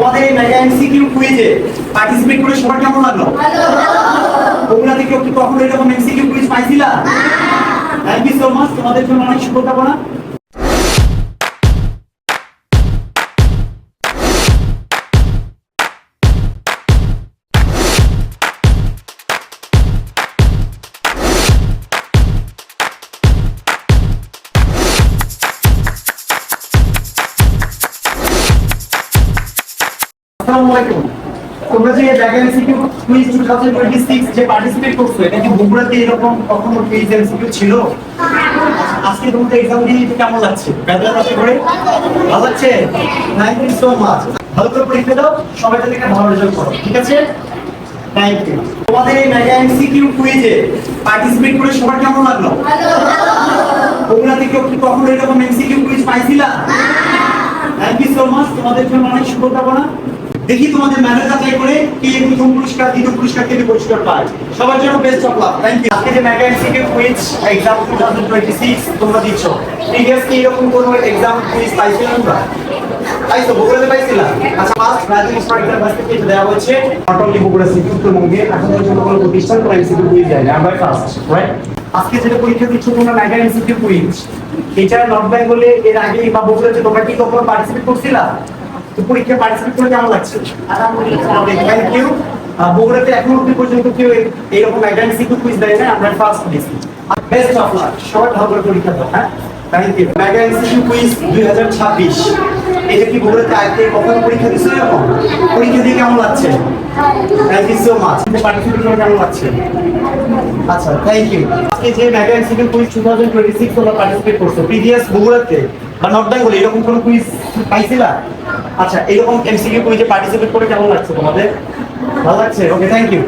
তোমাদের এই mega MCQ কুইজে participate করে সবার কেমন লাগলো? তোমরা কি কেউ কি কখনো এরকম এমসিকিউ কুইজ পাইছিলা? থ্যাংক ইউ সো মাচ, তোমাদের জন্য অনেক শুভকামনা। আসসালামু আলাইকুম। তোমরা যে মেগা এমসিকিউ কুইজ 2026 যে পার্টিসিপেট করছো, এটা কি বগুড়াতে এরকম কখনো কুইজ এমসিকিউ ছিল? আজকে তোমাদের এক্সাম দিয়ে কেমন লাগছে? বেদনা লাগছে করে? ভালো লাগছে? Thank you so much. ভালো করে পরীক্ষা দাও, সবাই যাতে ভালো রেজাল্ট করো, ঠিক আছে? Thank you. তোমাদের এই মেগা এমসিকিউ কুইজে পার্টিসিপেট করে সবার কেমন লাগলো? বগুড়াতে কেউ কি কখনো এরকম এমসিকিউ কুইজ পাইছিলা? থ্যাংক ইউ সো মাচ, তোমাদের জন্য অনেক শুভকামনা। দেখি তোমাদের মেধা যাচাই করে কে প্রথম পুরস্কার, দ্বিতীয় পুরস্কার, তৃতীয় পুরস্কার পায়। সবার জন্য best of luck. Thank you. আজকে যে মেগা এমসিকিউ কুইজ এক্সাম 2026 তোমরা দিচ্ছ, প্রিভিয়াসলি এরকম কোনো এক্সাম কুইজ পাইছিলে তোমরা? পাইছো? বগুড়াতে পাইছিলা? আচ্ছা, ফার্স্ট রাজনীতি স্ট্রাইকার বাস থেকে দেওয়া হয়েছে নট অনলি বগুড়া সিটি উত্তরবঙ্গে এখন পর্যন্ত কোনো প্রতিষ্ঠান কোনো এমসিকিউ কুইজ দেয়নি, আমরা ফার্স্ট, রাইট? আজকে যেটা পরীক্ষা দিচ্ছ তোমরা মেগা এমসিকিউ কুইজ, এটা নর্থ বেঙ্গলে এর আগে বা বগুড়াতে তোমরা কি কখনো পার্টিসিপেট করছিলা? তো পরীক্ষায় পার্টিসিপেট করে কেমন লাগছে? Thank you. বগুড়াতে এখন অবধি পর্যন্ত কেউ এইরকম মেগা এমসিকিউ কুইজ দেয় না, আমরা ফার্স্ট দিয়েছি। বেস্ট অফ লাক, সবাই ভালো করে পরীক্ষা দাও। হ্যাঁ, thank you. Mega MCQ quiz 2026 এটা কি বগুড়াতে আগে কখনো পরীক্ষা দিছো এরকম? পরীক্ষা দিয়ে কেমন লাগছে? Thank you so much. Participate করে কেমন লাগছে? আচ্ছা, থ্যাংক ইউ। আজকে যে মেগা এমসিকিউ কুইজ 2026 তোমরা পার্টিসিপেট করছো, প্রিভিয়াস বগুড়াতে বা নর্থ বেঙ্গলে এরকম কোনো কুইজ পাইছিলা? আচ্ছা, এরকম এমসিকিউ কুইজে পার্টিসিপেট করে কেমন লাগছে তোমাদের? ভালো লাগছে? ওকে, থ্যাংক ইউ।